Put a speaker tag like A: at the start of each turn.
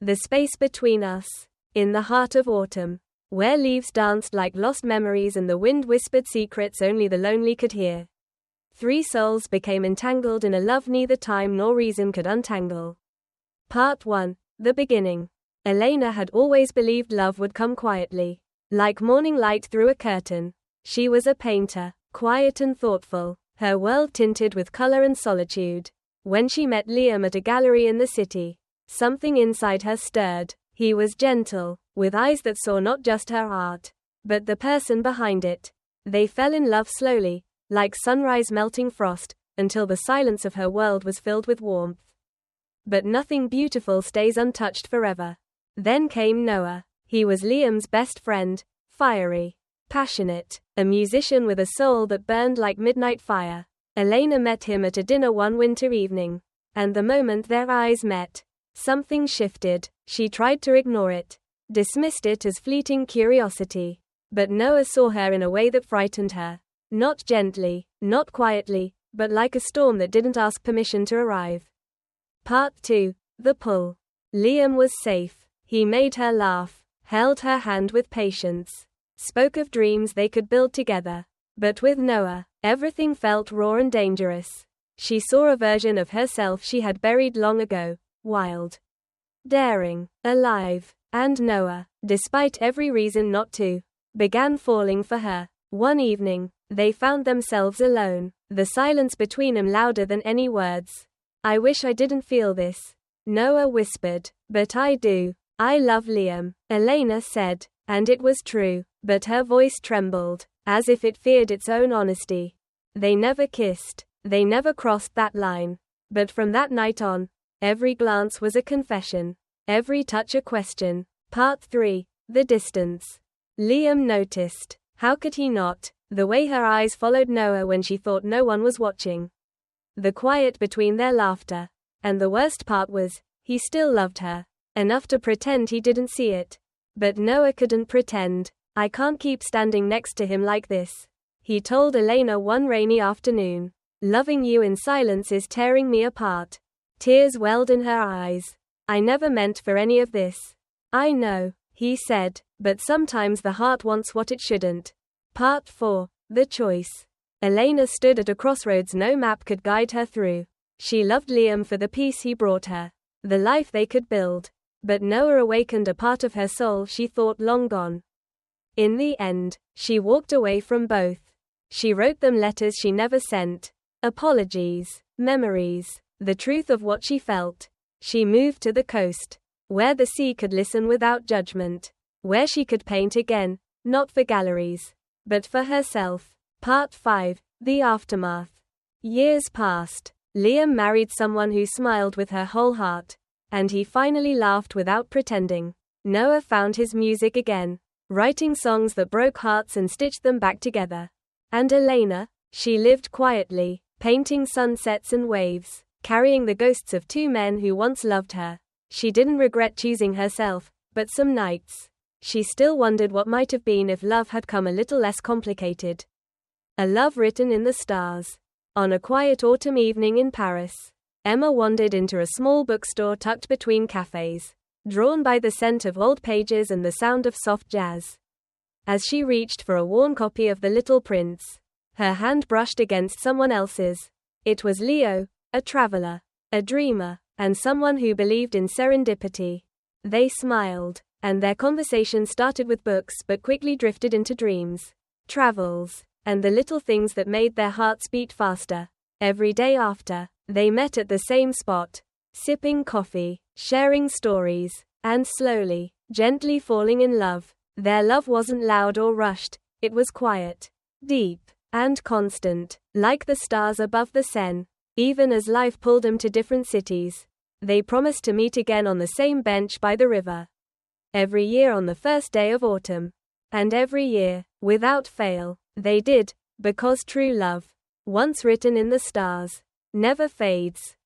A: the space between us, in the heart of autumn, where leaves danced like lost memories and the wind whispered secrets only the lonely could hear. 3 souls became entangled in a love neither time nor reason could untangle. Part 1. The beginning. Elena had always believed love would come quietly, like morning light through a curtain. She was a painter, quiet and thoughtful, her world tinted with color and solitude. When she met Liam at a gallery in the city, something inside her stirred. He was gentle, with eyes that saw not just her art, but the person behind it. They fell in love slowly, like sunrise melting frost, until the silence of her world was filled with warmth. But nothing beautiful stays untouched forever. Then came Noah. He was Liam's best friend, fiery, passionate, a musician with a soul that burned like midnight fire. Elena met him at a dinner one winter evening, and the moment their eyes met, something shifted. She tried to ignore it, dismissed it as fleeting curiosity. But Noah saw her in a way that frightened her. Not gently, not quietly, but like a storm that didn't ask permission to arrive. Part 2. The pull. Liam was safe. He made her laugh, held her hand with patience, spoke of dreams they could build together. But with Noah, everything felt raw and dangerous. She saw a version of herself she had buried long ago, wild, daring, alive, and Noah, despite every reason not to, began falling for her. One evening, they found themselves alone, the silence between them louder than any words. "I wish I didn't feel this," Noah whispered. "But I do. I love Liam," Elena said, and it was true, but her voice trembled, as if it feared its own honesty. They never kissed, they never crossed that line. But from that night on, every glance was a confession, every touch a question. Part 3. The distance. Liam noticed. How could he not? The way her eyes followed Noah when she thought no one was watching. The quiet between their laughter. And the worst part was, he still loved her. Enough to pretend he didn't see it. But Noah couldn't pretend. "I can't keep standing next to him like this," he told Elena one rainy afternoon. "Loving you in silence is tearing me apart." Tears welled in her eyes. "I never meant for any of this." "I know," he said, "but sometimes the heart wants what it shouldn't." Part 4. The choice. Elena stood at a crossroads no map could guide her through. She loved Liam for the peace he brought her, the life they could build. But Noah awakened a part of her soul she thought long gone. In the end, she walked away from both. She wrote them letters she never sent. Apologies, memories, the truth of what she felt. She moved to the coast, where the sea could listen without judgment, where she could paint again, not for galleries, but for herself. Part 5. The aftermath. Years passed. Liam married someone who smiled with her whole heart, and he finally laughed without pretending. Noah found his music again, writing songs that broke hearts and stitched them back together. And Elena, she lived quietly, painting sunsets and waves, carrying the ghosts of 2 men who once loved her. She didn't regret choosing herself, but some nights, she still wondered what might have been if love had come a little less complicated. A love written in the stars. On a quiet autumn evening in Paris, Emma wandered into a small bookstore tucked between cafes, drawn by the scent of old pages and the sound of soft jazz. As she reached for a worn copy of The Little Prince, her hand brushed against someone else's. It was Leo, a traveler, a dreamer, and someone who believed in serendipity. They smiled, and their conversation started with books but quickly drifted into dreams, travels, and the little things that made their hearts beat faster. Every day after, they met at the same spot, sipping coffee, sharing stories, and slowly, gently falling in love. Their love wasn't loud or rushed, it was quiet, deep, and constant, like the stars above the Seine. Even as life pulled them to different cities, they promised to meet again on the same bench by the river. Every year on the first day of autumn. And every year, without fail, they did, because true love, once written in the stars, never fades.